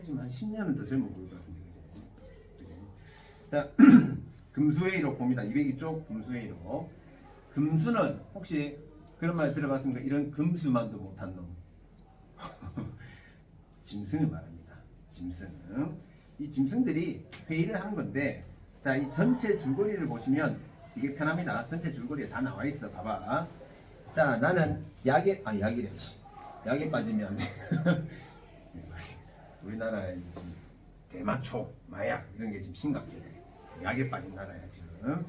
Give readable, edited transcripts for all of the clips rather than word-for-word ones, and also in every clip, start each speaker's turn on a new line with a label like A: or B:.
A: 지금 한 10년은 더 젊어 보일 것 같은데, 그지? 자, 금수회의록 봅니다. 202쪽 금수회의록. 금수는 혹시 그런 말 들어봤습니까? 이런 금수만도 못한 놈. 짐승을 말합니다. 짐승. 이 짐승들이 회의를 하는 건데, 자, 이 전체 줄거리를 보시면 되게 편합니다. 전체 줄거리에 다 나와 있어. 봐봐. 자, 나는 약이래. 약에 빠지면 안 돼. 우리나라에 지금 대마초, 마약 이런 게 지금 심각해. 약에 빠진 나라야 지금.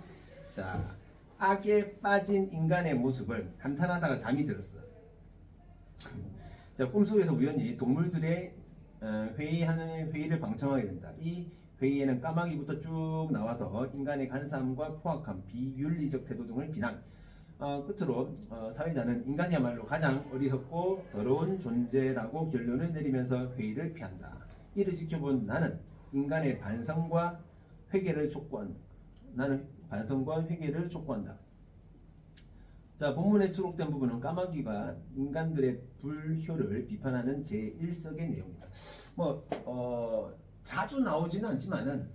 A: 자, 악에 빠진 인간의 모습을 한탄하다가 잠이 들었어. 자, 꿈속에서 우연히 동물들의 회의를 방청하게 된다. 이 회의에는 까마귀부터 쭉 나와서 인간의 간사함과 포악함, 비윤리적 태도 등을 비난. 끝으로 사회자는 인간이야말로 가장 어리석고 더러운 존재라고 결론을 내리면서 회의를 피한다. 이를 지켜본 나는 인간의 반성과 회개를 촉구한다. 자, 본문에 수록된 부분은 까마귀가 인간들의 불효를 비판하는 제1석의 내용이다. 자주 나오지는 않지만은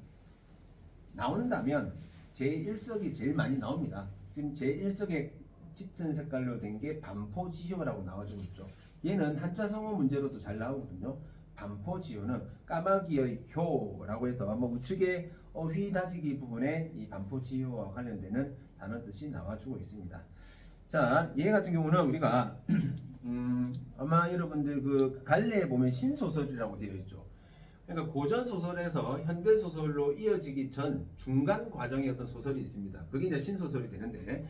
A: 나온다면 제1석이 제일 많이 나옵니다. 지금 제1석에 짙은 색깔로 된 게 반포지효라고 나와주고 있죠. 얘는 한자 성어 문제로도 잘 나오거든요. 반포지효는 까마귀의 효라고 해서 우측의 어휘다지기 부분에 이 반포지효와 관련되는 단어 뜻이 나와주고 있습니다. 자, 얘 같은 경우는 우리가 아마 여러분들 그 갈래에 보면 신소설이라고 되어 있죠. 그러니까 고전 소설에서 현대 소설로 이어지기 전 중간 과정의 어떤 소설이 있습니다. 그게 이제 신소설이 되는데,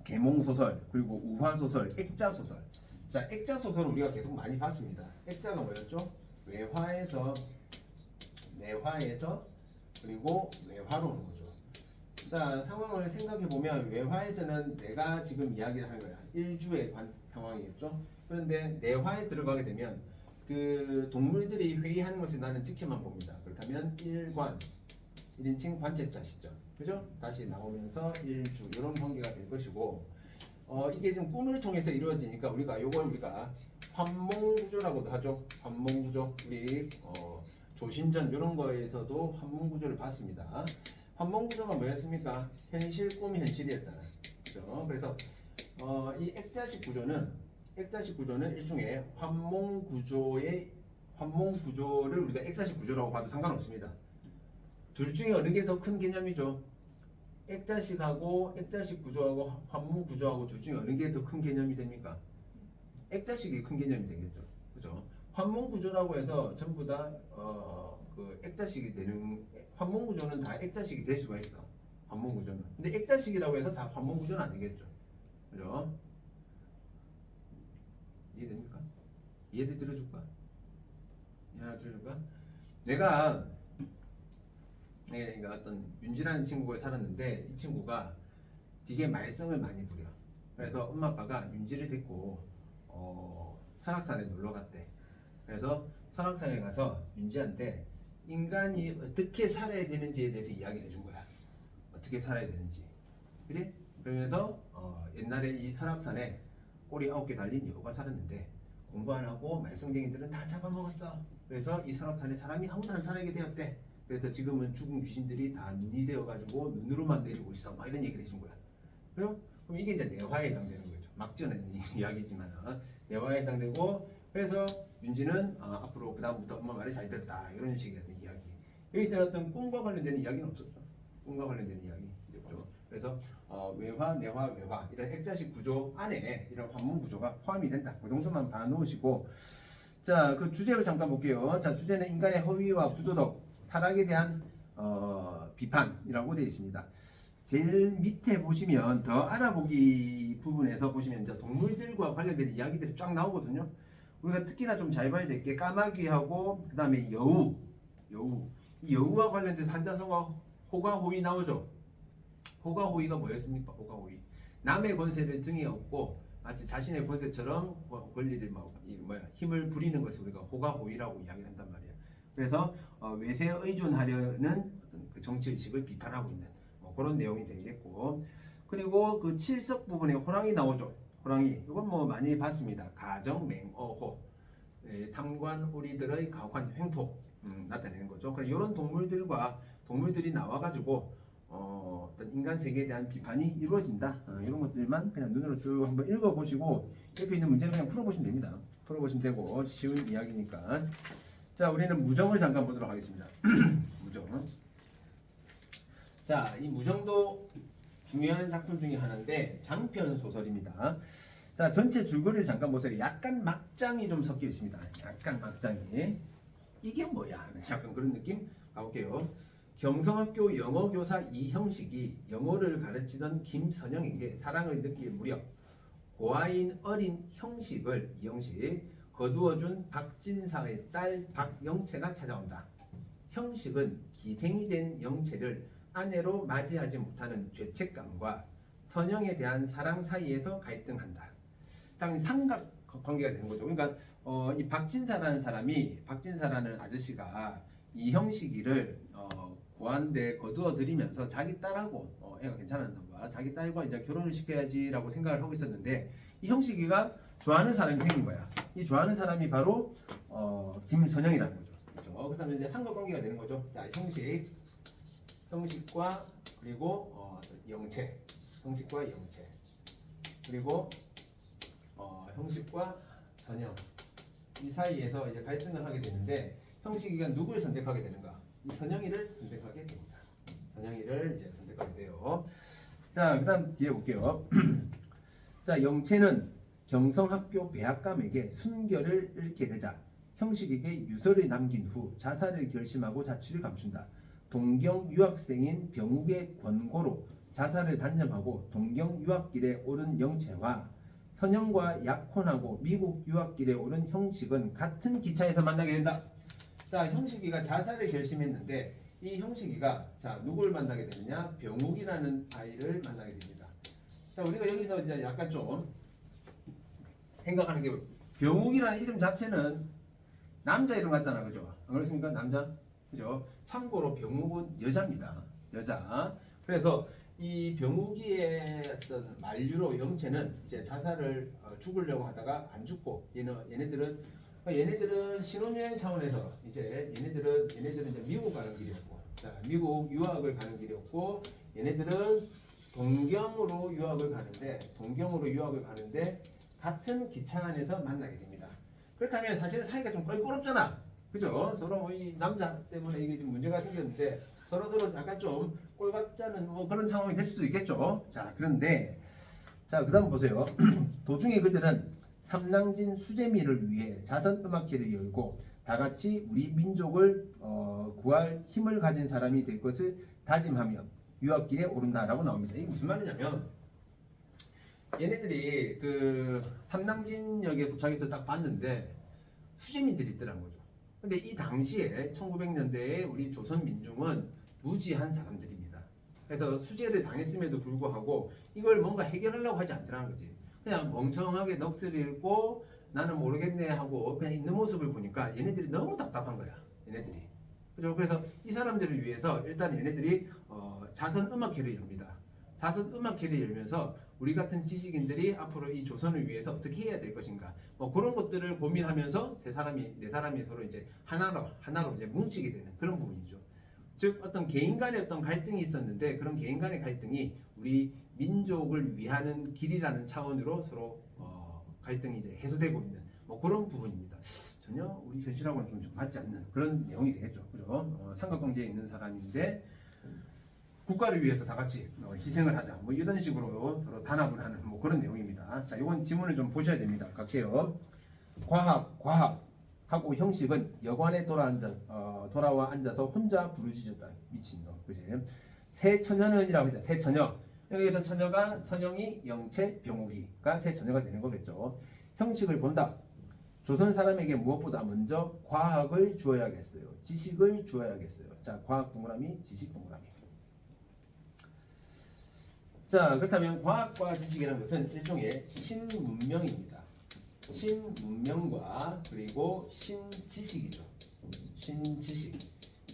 A: 계몽소설, 그리고 우화소설, 액자소설. 자, 액자소설은 우리가 계속 많이 봤습니다. 액자가 뭐였죠? 외화에서, 내화에서, 그리고 외화로 오는 거죠. 자, 상황을 생각해보면 외화에서는 내가 지금 이야기를 하는 거야. 일주의 상황이겠죠? 그런데 내화에 들어가게 되면 그 동물들이 회의하는 것을 나는 지켜만 봅니다. 그렇다면 1인칭 관책자 시점. 그죠? 다시 나오면서 일주 이런 관계가 될 것이고, 이게 좀 꿈을 통해서 이루어지니까 우리가 환몽구조라고도 하죠. 환몽구조. 우리 조신전 이런 거에서도 환몽구조를 봤습니다. 환몽구조가 뭐였습니까? 현실, 꿈, 현실이었잖아요. 그죠? 그래서 이 액자식 구조는 일종의 환몽구조를 우리가 액자식 구조라고 봐도 상관없습니다. 둘 중에 어느 게 더 큰 개념이죠? 액자식 구조하고 환몽 구조하고 둘 중에 어느 게 더 큰 개념이 됩니까? 액자식이 큰 개념이 되겠죠. 그죠? 환몽 구조라고 해서 전부 다 그 액자식이 되는, 환몽 구조는 다 액자식이 될 수가 있어. 환몽 구조는. 근데 액자식이라고 해서 다 환몽 구조는 아니겠죠. 그죠? 이해됩니까? 예를 들어줄까? 하나 들어줄까? 내가 그러니까 어떤 윤지라는 친구가 살았는데, 이 친구가 되게 말썽을 많이 부려. 그래서 엄마 아빠가 윤지를 데리고 설악산에 놀러 갔대. 그래서 설악산에 가서 윤지한테 인간이 어떻게 살아야 되는지에 대해서 이야기를 해준 거야. 어떻게 살아야 되는지. 그지? 그러면서 옛날에 이 설악산에 꼬리 9개 달린 여우가 살았는데 공부 안 하고 말썽쟁이들은 다 잡아먹었어. 그래서 이 설악산에 사람이 아무도 안 살게 되었대. 그래서 지금은 죽은 귀신들이 다 눈이 되어가지고 눈으로만 내리고 있어. 막 이런 얘기를 해준 거야. 그럼 이게 이제 내화에 해당되는 거죠. 막 지어낸 이야기지만 내화에 해당되고, 그래서 윤지는 앞으로 그 다음부터 엄마 말을 잘 들었다. 이런 식의 어떤 이야기. 여기서 어떤 꿈과 관련되는 이야기는 없었죠. 꿈과 관련되는 이야기. 그죠? 그래서 외화, 내화, 외화 이런 액자식 구조 안에 이런 환문 구조가 포함이 된다. 그 정도만 봐놓으시고, 자, 그 주제를 잠깐 볼게요. 자, 주제는 인간의 허위와 부도덕, 타락에 대한 비판이라고 되어 있습니다. 제일 밑에 보시면 더 알아보기 부분에서 보시면 이제 동물들과 관련된 이야기들이 쫙 나오거든요. 우리가 특히나 좀 잘 봐야 될 게 까마귀하고 그 다음에 여우. 이 여우와 관련돼서 한자성어 호가호위 나오죠. 호가호위가 뭐였습니까? 호가호위. 남의 권세를 등에 업고 마치 자신의 권세처럼 권리를 힘을 부리는 것을 우리가 호가호위라고 이야기를 한단 말이에요. 그래서 외세에 의존하려는 어떤 그 정치 의식을 비판하고 있는 그런 내용이 되겠고, 그리고 그 칠석 부분에 호랑이 나오죠. 호랑이 이건 많이 봤습니다. 가정 맹어호. 탐관오리들의 가혹한 횡포 나타내는 거죠. 그럼 이런 동물들이 나와가지고 어떤 인간 세계에 대한 비판이 이루어진다. 이런 것들만 그냥 눈으로 쭉 한번 읽어보시고 옆에 있는 문제는 그냥 풀어보시면 됩니다. 풀어보시면 되고 쉬운 이야기니까. 자, 우리는 무정을 잠깐 보도록 하겠습니다. 무정. 자, 이 무정도 중요한 작품 중에 하나인데 장편 소설입니다. 자, 전체 줄거리를 잠깐 보세요. 약간 막장이 좀 섞여 있습니다. 약간 막장이. 이게 뭐야? 약간 그런 느낌 가볼게요. 경성학교 영어교사 이형식이 영어를 가르치던 김선영에게 사랑을 느낄 무렵 고아인 어린 형식을 이형식 거두어준 박진사의 딸 박영채가 찾아온다. 형식은 기생이 된 영채를 아내로 맞이하지 못하는 죄책감과 선영에 대한 사랑 사이에서 갈등한다. 자, 삼각 관계가 되는 거죠. 그러니까 이 박진사라는 아저씨가 이 형식이를 고아인데 거두어 들이면서 자기 딸하고 애가 괜찮았나 봐. 자기 딸과 이제 결혼을 시켜야지라고 생각을 하고 있었는데 이 형식이가 좋아하는 사람이 생긴 거야. 이 좋아하는 사람이 바로 김선영이라는 거죠. 그렇죠? 그다음에 이제 삼각관계가 되는 거죠. 자, 형식과 그리고 형식과 영채 그리고 형식과 선영 이 사이에서 이제 갈등을 하게 되는데 형식이가 누구를 선택하게 되는가? 이 선영이를 선택하게 됩니다. 선영이를 이제 선택하게 돼요. 자, 그다음 뒤에 볼게요. 자, 영채는 경성학교 배학감에게 순결을 잃게 되자 형식에게 유서를 남긴 후 자살을 결심하고 자취를 감춘다. 동경 유학생인 병욱의 권고로 자살을 단념하고 동경 유학길에 오른 영채와 선영과 약혼하고 미국 유학길에 오른 형식은 같은 기차에서 만나게 된다. 자, 형식이가 자살을 결심했는데 이 형식이가 자 누구를 만나게 되느냐? 병욱이라는 아이를 만나게 됩니다. 자, 우리가 여기서 이제 약간 좀 생각하는 게 병욱이라는 이름 자체는 남자 이름 같잖아, 그죠? 안 그렇습니까? 남자, 그죠? 참고로 병욱은 여자입니다. 여자. 그래서 이 병욱이의 어떤 만류로 영채는 이제 자살을 죽으려고 하다가 안 죽고 얘네들은 신혼여행 차원에서 이제 얘네들은 이제 미국 가는 길이었고, 자, 미국 유학을 가는 길이었고, 얘네들은 동경으로 유학을 가는데 같은 기차 안에서 만나게 됩니다. 그렇다면 사실 사이가 좀 껄끄럽잖아, 그죠? 서로 뭐 이 남자 때문에 이게 좀 문제가 생겼는데 서로 약간 좀 꼴같자는 뭐 그런 상황이 될 수도 있겠죠. 자, 그런데 자, 그다음 보세요. 도중에 그들은 삼낭진 수재미를 위해 자선음악회를 열고 다 같이 우리 민족을 구할 힘을 가진 사람이 될 것을 다짐하며 유학길에 오른다라고 나옵니다. 이게 무슨 말이냐면 얘네들이 그 삼낭진역에 도착해서 딱 봤는데 수재민들이 있더라는 거죠. 근데 이 당시에 1900년대에 우리 조선 민중은 무지한 사람들입니다. 그래서 수재를 당했음에도 불구하고 이걸 뭔가 해결하려고 하지 않더라는 거지. 그냥 멍청하게 넋을 잃고 나는 모르겠네 하고 그냥 있는 모습을 보니까 얘네들이 너무 답답한 거야. 얘네들이. 그죠? 그래서 이 사람들을 위해서 일단 얘네들이 자선음악회를 엽니다. 자선음악회를 열면서 우리 같은 지식인들이 앞으로 이 조선을 위해서 어떻게 해야 될 것인가, 뭐 그런 것들을 고민하면서 네 사람이 서로 이제 하나로 이제 뭉치게 되는 그런 부분이죠. 즉 어떤 개인 간의 어떤 갈등이 있었는데 그런 개인 간의 갈등이 우리 민족을 위하는 길이라는 차원으로 서로 갈등이 이제 해소되고 있는 뭐 그런 부분입니다. 전혀 우리 현실하고는 좀 맞지 않는 그런 내용이 되겠죠, 그죠? 삼각관계에 있는 사람인데 국가를 위해서 다 같이 희생을 하자, 뭐 이런 식으로 서로 단합을 하는 뭐 그런 내용입니다. 자, 이건 지문을 좀 보셔야 됩니다. 갈게요. 과학 하고 형식은 여관에 돌아와 앉아서 혼자 부르짖었다. 미친놈, 그지? 새 처녀는이라고 했죠. 새 처녀. 여기서 처녀가 선영이, 영채, 병욱이가 새 처녀가 되는 거겠죠. 형식을 본다. 조선 사람에게 무엇보다 먼저 과학을 주어야겠어요. 지식을 주어야겠어요. 자, 과학 동그라미, 지식 동그라미. 자, 그렇다면 과학과 지식이라는 것은 일종의 신문명입니다. 신문명과 그리고 신지식이죠. 신지식.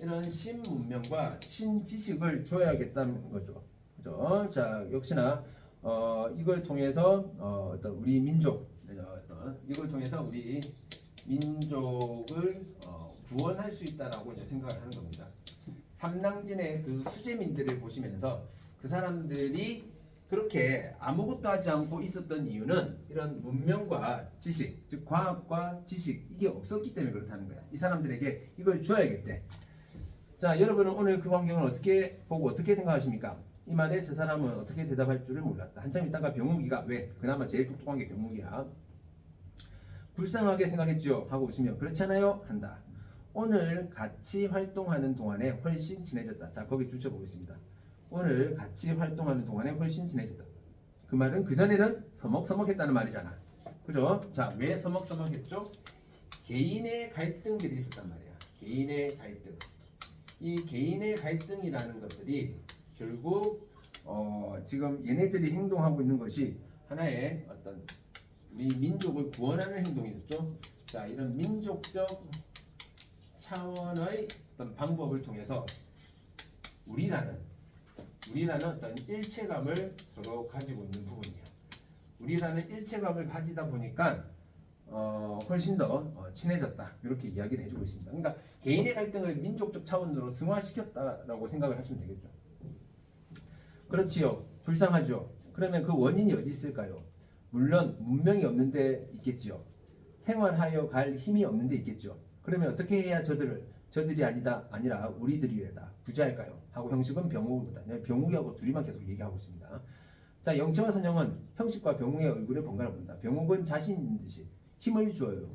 A: 이런 신문명과 신지식을 주어야겠다는 거죠. 그죠? 자, 역시나 이걸 통해서 어떤 우리 민족, 이걸 통해서 우리 민족을 구원할 수 있다라고 이제 생각을 하는 겁니다. 삼낭진의 그 수재민들을 보시면서 그 사람들이 그렇게 아무것도 하지 않고 있었던 이유는 이런 문명과 지식, 즉 과학과 지식 이게 없었기 때문에 그렇다는 거야. 이 사람들에게 이걸 줘야겠대. 자, 여러분은 오늘 그 광경을 어떻게 보고 어떻게 생각하십니까? 이 말에 세 사람은 어떻게 대답할 줄을 몰랐다. 한참 있다가 병욱이가 왜? 그나마 제일 똑똑한 게 병욱이야. 불쌍하게 생각했지요 하고 웃으며 그렇잖아요 한다. 오늘 같이 활동하는 동안에 훨씬 친해졌다. 자, 거기 줄쳐보겠습니다. 오늘 같이 활동하는 동안에 훨씬 친해졌다. 그 말은 그전에는 서먹서먹했다는 말이잖아. 그죠? 자, 왜 서먹서먹했죠? 개인의 갈등들이 있었단 말이야. 개인의 갈등. 이 개인의 갈등이라는 것들이 결국 지금 얘네들이 행동하고 있는 것이 하나의 어떤 우리 민족을 구원하는 행동이었죠. 자, 이런 민족적 차원의 어떤 방법을 통해서 우리라는 어떤 일체감을 서로 가지고 있는 부분이에요. 우리라는 일체감을 가지다 보니까 훨씬 더 친해졌다. 이렇게 이야기를 해주고 있습니다. 그러니까 개인의 갈등을 민족적 차원으로 승화시켰다라고 생각을 하시면 되겠죠. 그렇지요. 불쌍하죠. 그러면 그 원인이 어디 있을까요? 물론 문명이 없는 데 있겠지요. 생활하여 갈 힘이 없는 데 있겠죠. 그러면 어떻게 해야 저들이 아니라 우리들이다 구제할까요? 하고 형식은 병욱이보다 병욱이하고 둘이만 계속 얘기하고 있습니다. 자, 영채와 선영은 형식과 병욱의 얼굴에 번갈아 본다. 병욱은 자신 있는 듯이 힘을 주어요.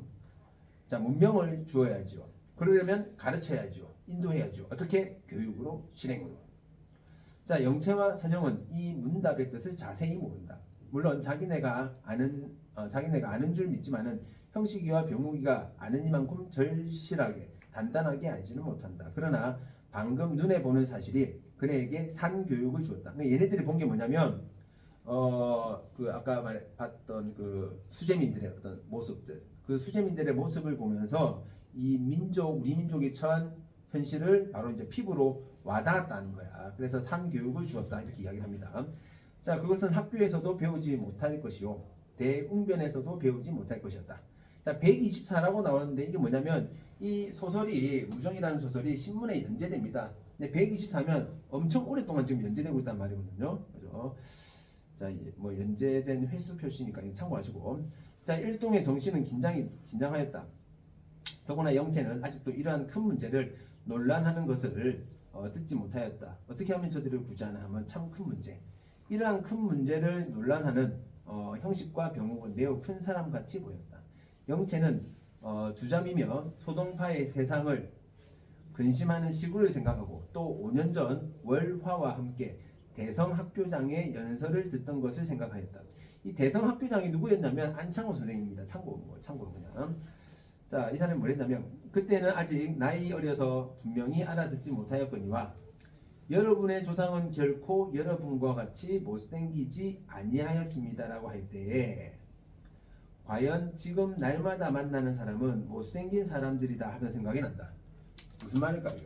A: 자, 문명을 주어야죠. 그러려면 가르쳐야죠. 인도해야죠. 어떻게? 교육으로, 실행으로. 자, 영채와 선영은 이 문답의 뜻을 자세히 모른다. 물론 자기네가 아는 줄 믿지만은 형식이와 병욱이가 아는 이만큼 절실하게 단단하게 알지는 못한다. 그러나 방금 눈에 보는 사실이 그네에게 산 교육을 주었다. 그러니까 얘네들이 본 게 뭐냐면 그 아까 봤던 그 수재민들의 어떤 모습들, 그 수재민들의 모습을 보면서 이 우리 민족이 처한 현실을 바로 이제 피부로 와닿았다는 거야. 그래서 산 교육을 주었다 이렇게 이야기를 합니다. 자, 그것은 학교에서도 배우지 못할 것이요 대웅변에서도 배우지 못할 것이었다. 자, 124라고 나오는데 이게 뭐냐면 이 소설이 우정이라는 소설이 신문에 연재됩니다. 근데 124면 엄청 오랫동안 지금 연재되고 있단 말이거든요. 그죠? 자, 뭐 연재된 횟수 표시니까 이거 참고하시고. 자, 일동의 정신은 긴장하였다. 더구나 영채는 아직도 이러한 큰 문제를 논란하는 것을 듣지 못하였다. 어떻게 하면 저들을 구제하나 하면 참 큰 문제. 이러한 큰 문제를 논란하는 형식과 병욱은 매우 큰 사람같이 보였다. 영채는 주잠이며 소동파의 세상을 근심하는 시구를 생각하고 또 5년 전 월화와 함께 대성학교장의 연설을 듣던 것을 생각하였다. 이 대성학교장이 누구였냐면 안창호 선생님입니다. 참고로 그냥. 자, 이 사람이 뭐랬냐면 그때는 아직 나이 어려서 분명히 알아듣지 못하였거니와 여러분의 조상은 결코 여러분과 같이 못생기지 아니하였습니다라고 할 때에 과연 지금 날마다 만나는 사람은 못생긴 사람들이다 하는 생각이 난다. 무슨 말일까요?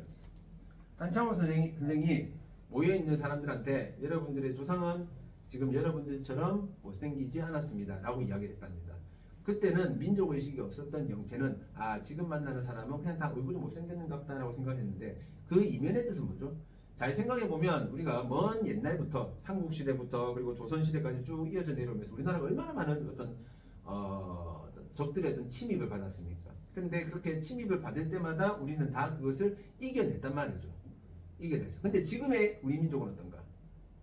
A: 한창호 선생이 모여있는 사람들한테 여러분들의 조상은 지금 여러분들처럼 못생기지 않았습니다 라고 이야기를 했답니다. 그때는 민족의식이 없었던 영채는 지금 만나는 사람은 그냥 다 얼굴이 못생겼는가 보다라고 생각했는데 그 이면의 뜻은 뭐죠? 잘 생각해보면 우리가 먼 옛날부터 삼국시대부터 그리고 조선시대까지 쭉 이어져 내려오면서 우리나라가 얼마나 많은 어떤 적들의 어떤 침입을 받았습니까? 근데 그렇게 침입을 받을 때마다 우리는 다 그것을 이겨냈단 말이죠. 이겨냈어. 근데 지금의 우리 민족은 어떤가?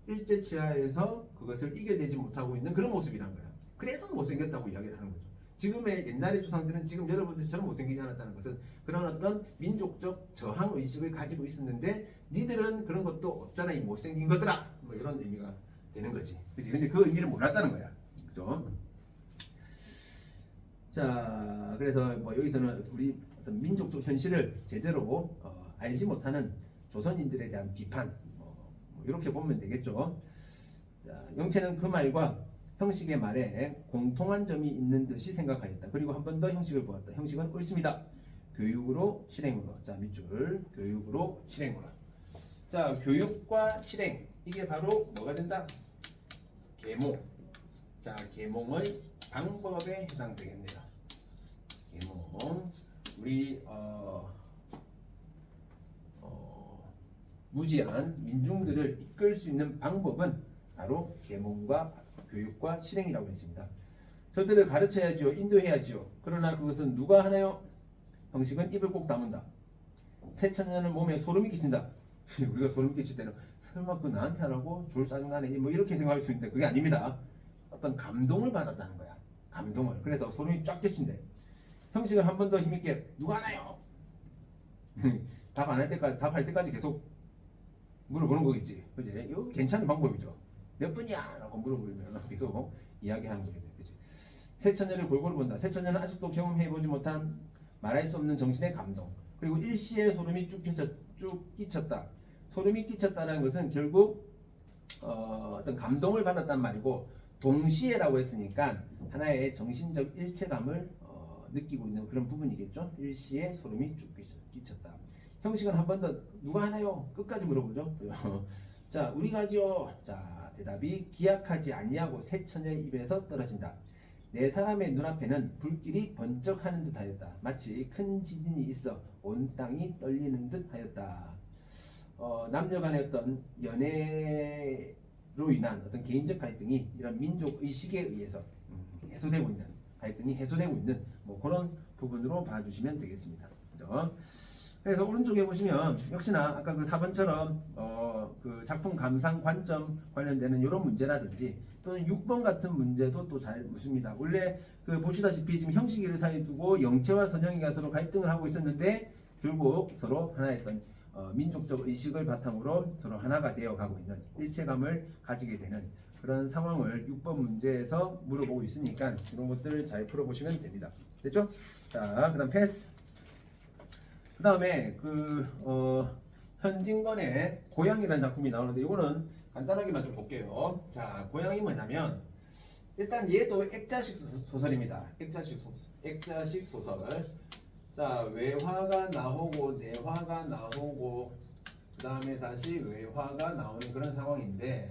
A: 일제치하에서 그것을 이겨내지 못하고 있는 그런 모습이란 거야. 그래서 못생겼다고 이야기를 하는 거죠. 지금의 옛날의 조상들은 지금 여러분들처럼 못생기지 않았다는 것은 그런 어떤 민족적 저항 의식을 가지고 있었는데 니들은 그런 것도 없잖아 이 못생긴 것들아 뭐 이런 의미가 되는 거지. 그치? 근데 그 의미를 몰랐다는 거야. 그죠? 자, 그래서 뭐 여기서는 우리 어떤 민족적 현실을 제대로 알지 못하는 조선인들에 대한 비판 뭐 이렇게 보면 되겠죠. 자, 영채는 그 말과 형식의 말에 공통한 점이 있는 듯이 생각하였다. 그리고 한 번 더 형식을 보았다. 형식은 옳습니다. 교육으로 실행으로. 자, 밑줄 교육으로 실행으로. 자, 교육과 실행 이게 바로 뭐가 된다? 계몽. 자, 계몽의 방법에 해당되겠네요. 계몽. 우리 무지한 민중들을 이끌 수 있는 방법은 바로 계몽과 교육과 실행이라고 했습니다. 저들을 가르쳐야지요, 인도해야지요. 그러나 그것은 누가 하나요? 형식은 입을 꼭 다문다. 새천년은 몸에 소름이 끼친다. 우리가 소름 끼칠 때는 설마 그거 나한테 하라고? 졸 짜증나네. 뭐 이렇게 생각할 수 있는데 그게 아닙니다. 어떤 감동을 받았다는 거야. 감동을. 그래서 소름이 쫙 끼친대. 형식을 한 번 더 힘있게 누가 하나요? 답 안 할 때까지, 답할 때까지 계속 물어보는 거겠지. 그지? 이거 괜찮은 방법이죠. 몇 분이야? 라고 물어보면 계속 이야기하는 거겠네. 그지? 새천년을 골고루 본다. 새천년은 아직도 경험해보지 못한 말할 수 없는 정신의 감동. 그리고 일시에 소름이 쭉 끼쳤다. 소름이 끼쳤다는 것은 결국 어떤 감동을 받았단 말이고, 동시에라고 했으니까 하나의 정신적 일체감을 느끼고 있는 그런 부분이겠죠. 일시에 소름이 쭉 끼쳤다. 형식은 한 번 더 누가 하나요? 끝까지 물어보죠. 자, 우리가 하지요. 자, 대답이 기약하지 아니하고 새천의 입에서 떨어진다. 네 사람의 눈앞에는 불길이 번쩍하는 듯 하였다. 마치 큰 지진이 있어 온 땅이 떨리는 듯 하였다. 남녀 간의 어떤 연애로 인한 어떤 개인적 갈등이 이런 민족 의식에 의해서 해소되고 있는, 갈등이 해소되고 있는 뭐 그런 부분으로 봐주시면 되겠습니다. 그죠? 그래서 오른쪽에 보시면 역시나 아까 그 4번처럼 그 작품 감상 관점 관련되는 이런 문제라든지 또는 6번 같은 문제도 또 잘 묻습니다. 원래 그 보시다시피 지금 형식이를 사이에 두고 영채와 선영이가 서로 갈등을 하고 있었는데 결국 서로 하나의 어떤 민족적 의식을 바탕으로 서로 하나가 되어 가고 있는 일체감을 가지게 되는 그런 상황을 6번 문제에서 물어보고 있으니까 이런 것들을 잘 풀어보시면 됩니다. 됐죠? 자, 그 다음 패스. 그 다음에 현진건의 고양이라는 작품이 나오는데 이거는 간단하게만 좀 볼게요. 자, 고양이 뭐냐면 일단 얘도 액자식 소설입니다. 액자식 소설. 자, 외화가 나오고 내화가 나오고 그 다음에 다시 외화가 나오는 그런 상황인데,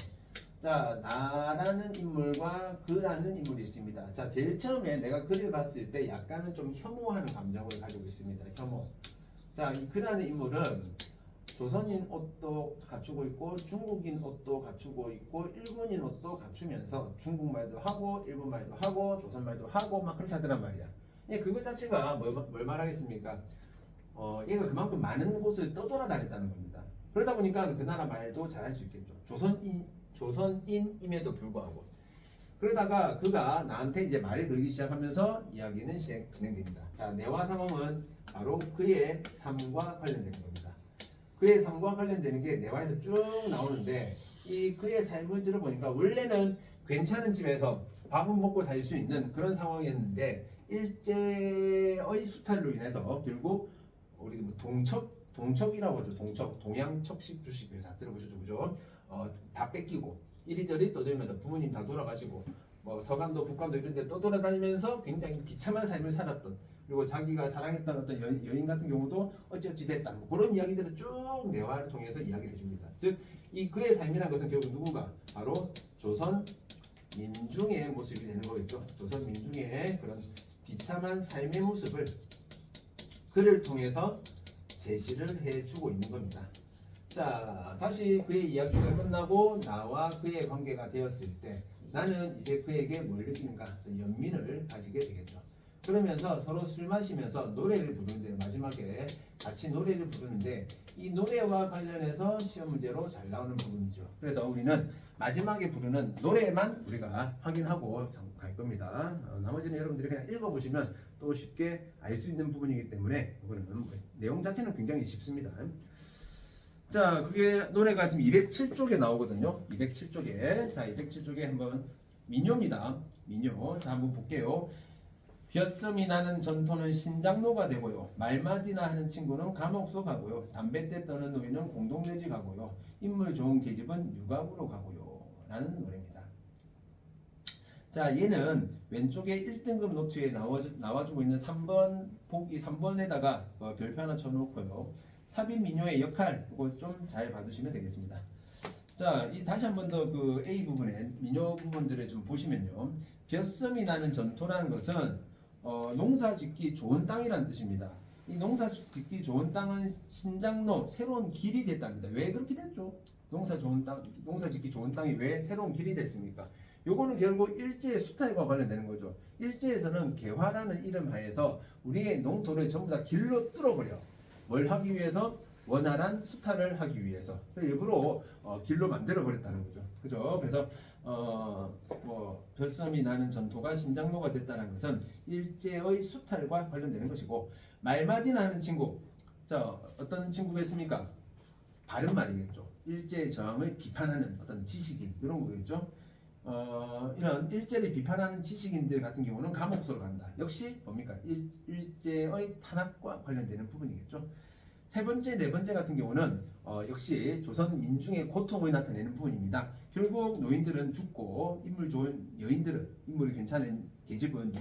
A: 자, 나라는 인물과 그라는 인물이 있습니다. 자, 제일 처음에 내가 그를 봤을 때 약간은 좀 혐오하는 감정을 가지고 있습니다. 혐오. 자, 이 그라는 인물은 조선인 옷도 갖추고 있고 중국인 옷도 갖추고 있고 일본인 옷도 갖추면서 중국말도 하고 일본말도 하고 조선말도 하고 막 그렇게 하더란 말이야. 그것 자체가 뭘 말하겠습니까? 얘가 그만큼 많은 곳을 떠돌아다녔다는 겁니다. 그러다 보니까 그 나라 말도 잘할 수 있겠죠. 조선인임에도 불구하고. 그러다가 그가 나한테 이제 말을 걸기 시작하면서 이야기는 진행됩니다. 자, 내화 상황은 바로 그의 삶과 관련되는 겁니다. 그의 삶과 관련되는 게 내화에서 쭉 나오는데, 이 그의 삶을 들어보니까 원래는 괜찮은 집에서 밥은 먹고 살 수 있는 그런 상황이었는데 일제의 수탈로 인해서 결국 우리 뭐 동척이라고 하죠. 동양척식 주식회사 들어보셨죠, 그죠? 다 뺏기고 이리저리 떠들면서 부모님 다 돌아가시고 뭐 서간도 북간도 이런 데 떠돌아다니면서 굉장히 비참한 삶을 살았던, 그리고 자기가 사랑했던 어떤 여인 같은 경우도 어찌어찌 됐다, 뭐 그런 이야기들을 쭉 내화를 통해서 이야기를 해줍니다. 즉 이 그의 삶이라는 것은 결국 누구가 바로 조선 민중의 모습이 되는 거겠죠. 조선 민중의 그런 비참한 삶의 모습을 그를 통해서 제시를 해주고 있는 겁니다. 자, 다시 그의 이야기가 끝나고 나와 그의 관계가 되었을 때 나는 이제 그에게 뭘 느끼는가? 연민을 가지게 되겠죠. 그러면서 서로 술 마시면서 노래를 부르는데, 마지막에 같이 노래를 부르는데 이 노래와 관련해서 시험 문제로 잘 나오는 부분이죠. 그래서 우리는 마지막에 부르는 노래만 우리가 확인하고 갈 겁니다. 나머지는 여러분들이 그냥 읽어보시면 또 쉽게 알 수 있는 부분이기 때문에 이거는 내용 자체는 굉장히 쉽습니다. 자, 그게 노래가 지금 207쪽에 나오거든요. 207쪽에. 자, 207쪽에 한번 민요입니다. 민요. 자, 한번 볼게요. 벼섬이 나는 전토는 신장로가 되고요. 말마디나 하는 친구는 감옥소 가고요. 담뱃대 떠는 노인은 공동묘지 가고요. 인물 좋은 계집은 유곽으로 가고요. 라는 노래입니다. 자, 얘는 왼쪽에 1등급 노트에 나와주고 있는 3번 보기 3번에다가 별표 하나 쳐놓고요. 삽입 민요의 역할, 이거 좀 잘 봐두시면 되겠습니다. 자, 다시 한 번 더 그 A 부분에 민요 부분들을 좀 보시면요. 벼섬이 나는 전토라는 것은 농사 짓기 좋은 땅이란 뜻입니다. 이 농사 짓기 좋은 땅은 신장로 새로운 길이 됐답니다. 왜 그렇게 됐죠? 농사 좋은 땅, 농사 짓기 좋은 땅이 왜 새로운 길이 됐습니까? 요거는 결국 일제의 수탈과 관련되는 거죠. 일제에서는 개화라는 이름 하에서 우리의 농토를 전부 다 길로 뚫어버려. 뭘 하기 위해서? 원활한 수탈을 하기 위해서 일부러 길로 만들어 버렸다는 거죠. 그죠? 그래서 벼섬이 나는 전토가 신장로가 됐다는 것은 일제의 수탈과 관련되는 것이고, 말마디나 하는 친구, 자 어떤 친구가 있습니까? 바른 말이겠죠. 일제의 저항을 비판하는 어떤 지식인 이런 거겠죠. 이런 일제를 비판하는 지식인들 같은 경우는 감옥으로 간다. 역시 뭡니까? 일제의 탄압과 관련되는 부분이겠죠. 세 번째, 네 번째 같은 경우는 역시 조선 민중의 고통을 나타내는 부분입니다. 결국 노인들은 죽고 인물 좋은 여인들은 인물이 괜찮은 계집은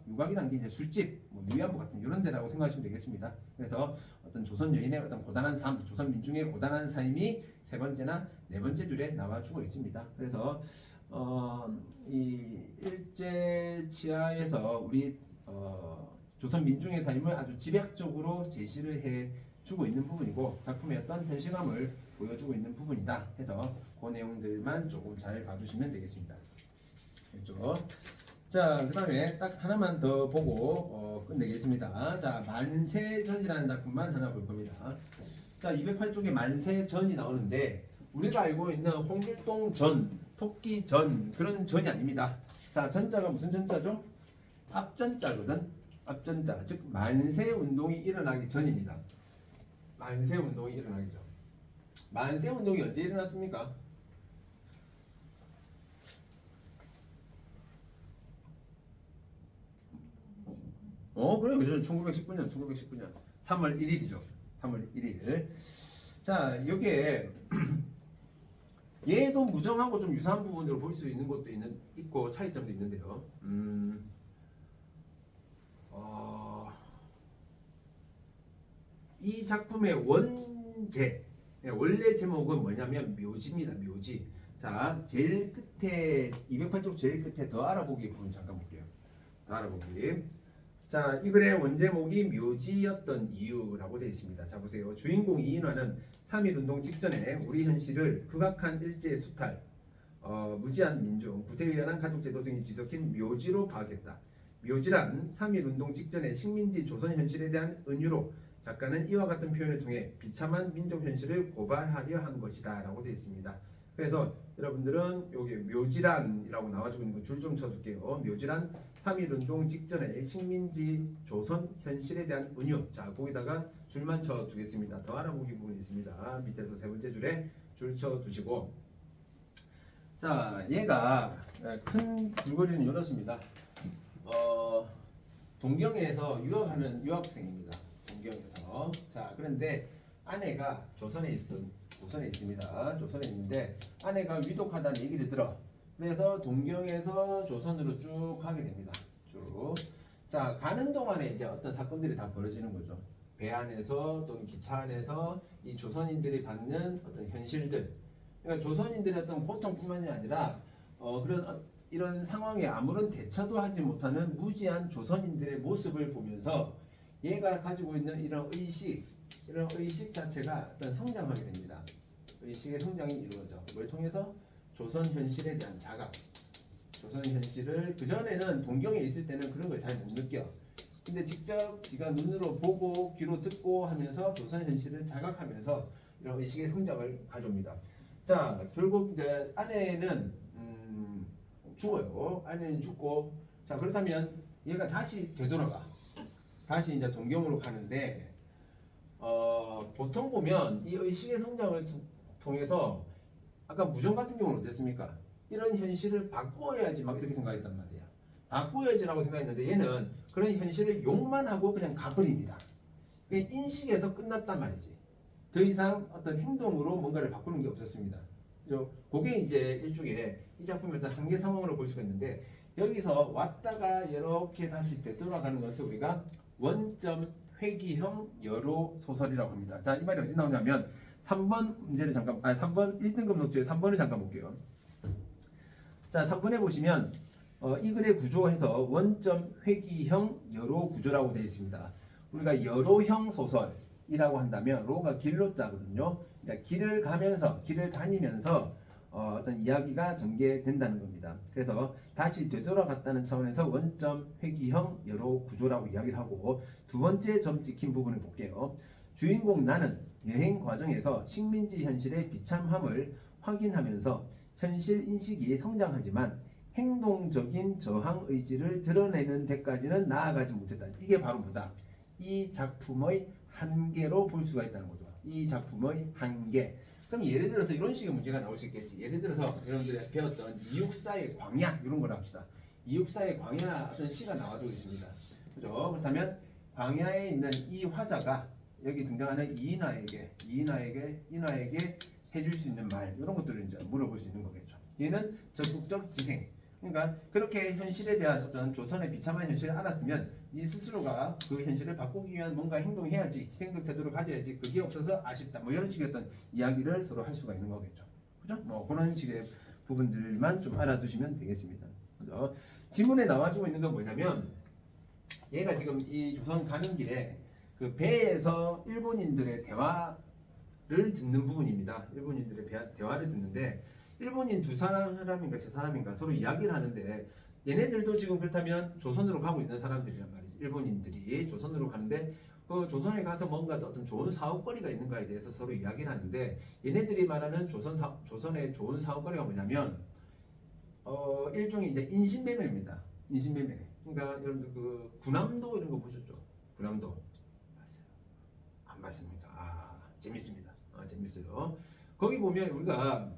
A: 유곽이라는 게 이제 술집, 뭐 유야부 같은 이런 데라고 생각하시면 되겠습니다. 그래서 어떤 조선 여인의 어떤 고단한 삶, 조선 민중의 고단한 삶이 세 번째나 네 번째 줄에 나와주고 있습니다. 그래서 이 일제 치하에서 우리 조선 민중의 삶을 아주 집약적으로 제시를 해 주고 있는 부분이고, 작품의 어떤 현실감을 보여주고 있는 부분이다 해서 그 내용들만 조금 잘 봐주시면 되겠습니다. 그렇죠? 자, 그 다음에 딱 하나만 더 보고 끝내겠습니다. 자, 만세전이라는 작품만 하나 볼 겁니다. 자, 208쪽에 만세전이 나오는데 우리가 알고 있는 홍길동 전, 토끼 전 그런 전이 아닙니다. 자, 전자가 무슨 전자죠? 앞전자거든. 앞전자, 즉 만세운동이 일어나기 전입니다. 만세운동이 일어나기 전. 만세운동이 언제 일어났습니까? 그래요. 그죠. 1919년 3월 1일이죠. 3월 1일. 자, 여기에 얘도 무정하고 좀 유사한 부분으로 볼 수 있는 것도 있고 차이점도 있는데요. 이 작품의 원래 제목은 뭐냐면 묘지입니다. 묘지. 자, 제일 끝에 208쪽 제일 끝에 더 알아보기 부분 잠깐 볼게요. 더 알아보기. 자, 이 글의 원제목이 묘지였던 이유라고 되어 있습니다. 자, 보세요. 주인공 이인화는 3.1운동 직전에 우리 현실을 극악한 일제의 수탈, 무지한 민중, 구태의연한 가족제도 등이 뒤섞인 묘지로 파악했다. 묘지란 3.1운동 직전의 식민지 조선 현실에 대한 은유로 작가는 이와 같은 표현을 통해 비참한 민족 현실을 고발하려 한 것이다 라고 되어 있습니다. 그래서 여러분들은 여기 묘지란이라고 나와주고 있는 거 줄 좀 쳐줄게요. 묘지란 3.1운동 직전의 식민지 조선 현실에 대한 은유. 자, 거기다가 줄만 쳐두겠습니다. 더 알아보기 부분이 있습니다. 밑에서 세 번째 줄에 줄 쳐두시고, 자, 얘가 큰 줄거리는 이렇습니다. 동경에서 유학하는 유학생입니다. 동경에서. 자, 그런데 아내가 조선에 있습니다. 조선에 있는데 아내가 위독하다는 얘기를 들어. 그래서 동경에서 조선으로 쭉 가게 됩니다. 쭉. 자, 가는 동안에 이제 어떤 사건들이 다 벌어지는 거죠. 배 안에서 또는 기차 안에서 이 조선인들이 받는 어떤 현실들. 그러니까 조선인들의 어떤 고통뿐만이 아니라 이런 상황에 아무런 대처도 하지 못하는 무지한 조선인들의 모습을 보면서 얘가 가지고 있는 이런 의식 자체가 어떤 성장하게 됩니다. 의식의 성장이 이루어져. 뭘 통해서? 조선 현실에 대한 자각. 조선 현실을 그전에는 동경에 있을 때는 그런 걸 잘 못 느껴. 근데 직접 지가 눈으로 보고 귀로 듣고 하면서 조선 현실을 자각하면서 이런 의식의 성장을 가져옵니다. 자, 결국 이제 아내는 죽어요. 아내는 죽고, 자, 그렇다면 얘가 다시 되돌아가. 다시 이제 동경으로 가는데 보통 보면 이 의식의 성장을 통해서 아까 무정 같은 경우는 어땠습니까? 이런 현실을 바꿔야지 막 이렇게 생각했단 말이야. 바꿔야지라고 생각했는데 얘는 그런 현실을 욕만 하고 그냥 가버립니다. 인식에서 끝났단 말이지. 더 이상 어떤 행동으로 뭔가를 바꾸는 게 없었습니다. 그게 이제 일종의 이 작품의 어떤 한계 상황으로 볼 수가 있는데, 여기서 왔다가 이렇게 다시 되돌아가는 것을 우리가 원점 회귀형 여로 소설이라고 합니다. 자, 이 말이 어디 나오냐면 3번 문제를 3번 1등급 노트에 3번을 잠깐 볼게요. 자, 3번에 보시면 이 글의 구조에서 원점 회귀형 여로 구조라고 되어 있습니다. 우리가 여로형 소설이라고 한다면 로가 길로자거든요. 이제 길을 가면서 길을 다니면서 어떤 이야기가 전개된다는 겁니다. 그래서 다시 되돌아갔다는 차원에서 원점 회귀형 여로 구조라고 이야기를 하고, 두 번째 점 찍힌 부분을 볼게요. 주인공 나는 여행 과정에서 식민지 현실의 비참함을 확인하면서 현실 인식이 성장하지만 행동적인 저항 의지를 드러내는 데까지는 나아가지 못했다. 이게 바로 뭐다? 이 작품의 한계로 볼 수가 있다는 거죠. 이 작품의 한계. 그럼 예를 들어서 이런 식의 문제가 나올 수 있겠지. 예를 들어서 여러분들이 배웠던 이육사의 광야 이런 걸 합시다. 이육사의 광야 어떤 시가 나와주고 있습니다. 그죠? 그렇다면 광야에 있는 이 화자가 여기 등장하는 인하에게 해줄 수 있는 말 이런 것들을 이제 물어볼 수 있는 거겠죠. 얘는 적극적 희생. 그러니까 그렇게 현실에 대한 어떤 조선의 비참한 현실을 알았으면 이 스스로가 그 현실을 바꾸기 위한 뭔가 행동해야지, 희생적 태도를 가져야지, 그게 없어서 아쉽다. 뭐 이런 식의 어떤 이야기를 서로 할 수가 있는 거겠죠. 그죠? 뭐 그런 식의 부분들만 좀 알아두시면 되겠습니다. 그죠? 지문에 나와주고 있는 건 뭐냐면, 얘가 지금 이 조선 가는 길에 그 배에서 일본인들의 대화를 듣는 부분입니다. 일본인들의 대화를 듣는데, 일본인 두 사람인가 세 사람인가 서로 이야기를 하는데, 얘네들도 지금 그렇다면 조선으로 가고 있는 사람들이란 말이지. 일본인들이 조선으로 가는데 그 조선에 가서 뭔가 어떤 좋은 사업거리가 있는가에 대해서 서로 이야기를 하는데, 얘네들이 말하는 조선의 좋은 사업거리가 뭐냐면 일종의 이제 인신매매입니다. 인신매매. 그러니까 여러분들 그 군함도 이런 거 보셨죠? 군함도 봤어요? 안 봤습니까? 아, 재밌습니다. 재밌어요. 거기 보면 우리가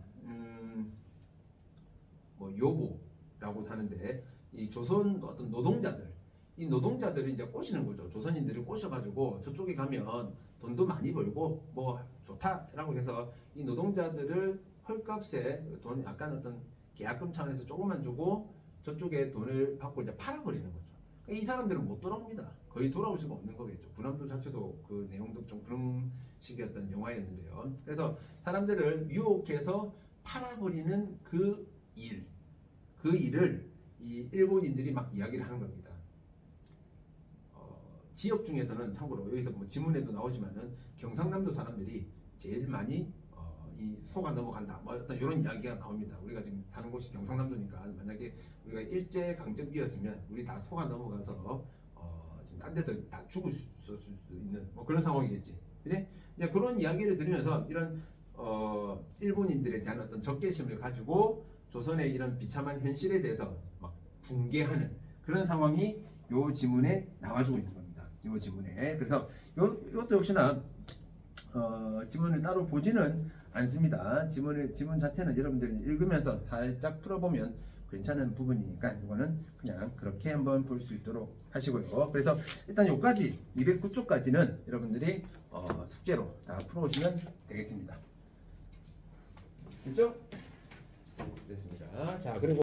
A: 뭐 요보라고 하는데, 이 조선 어떤 노동자들, 이 노동자들을 이제 꼬시는 거죠. 조선인들이 꼬셔가지고 저쪽에 가면 돈도 많이 벌고 뭐 좋다라고 해서 이 노동자들을 헐값에 돈 약간 어떤 계약금 차원에서 조금만 주고 저쪽에 돈을 받고 이제 팔아버리는 거죠. 그러니까 이 사람들은 못 돌아옵니다. 거의 돌아올 수가 없는 거겠죠. 군함도 자체도 그 내용도 좀 그런 식의 어떤 영화였는데요. 그래서 사람들을 유혹해서 팔아버리는 그 일을 이 일본인들이 막 이야기를 하는 겁니다. 지역 중에서는 참고로 여기서 뭐 지문에도 나오지만은 경상남도 사람들이 제일 많이 이 소가 넘어간다, 뭐 어떤 이런 이야기가 나옵니다. 우리가 지금 사는 곳이 경상남도니까 만약에 우리가 일제 강점기였으면 우리 다 소가 넘어가서 지금 딴 데서 다 죽을 수 있는 뭐 그런 상황이겠지, 그지? 이제 그런 이야기를 들으면서 이런 일본인들에 대한 어떤 적개심을 가지고 조선의 이런 비참한 현실에 대해서 막 붕괴하는 그런 상황이 요 지문에 나와주고 있는 겁니다. 요 지문에. 그래서 이것도 역시나 지문을 따로 보지는 않습니다. 지문 자체는 여러분들이 읽으면서 살짝 풀어보면 괜찮은 부분이니까 이거는 그냥 그렇게 한번 볼 수 있도록 하시고요. 그래서 일단 요까지 209쪽까지는 여러분들이 숙제로 다 풀어오시면 되겠습니다. 됐죠? 됐습니다. 자, 그리고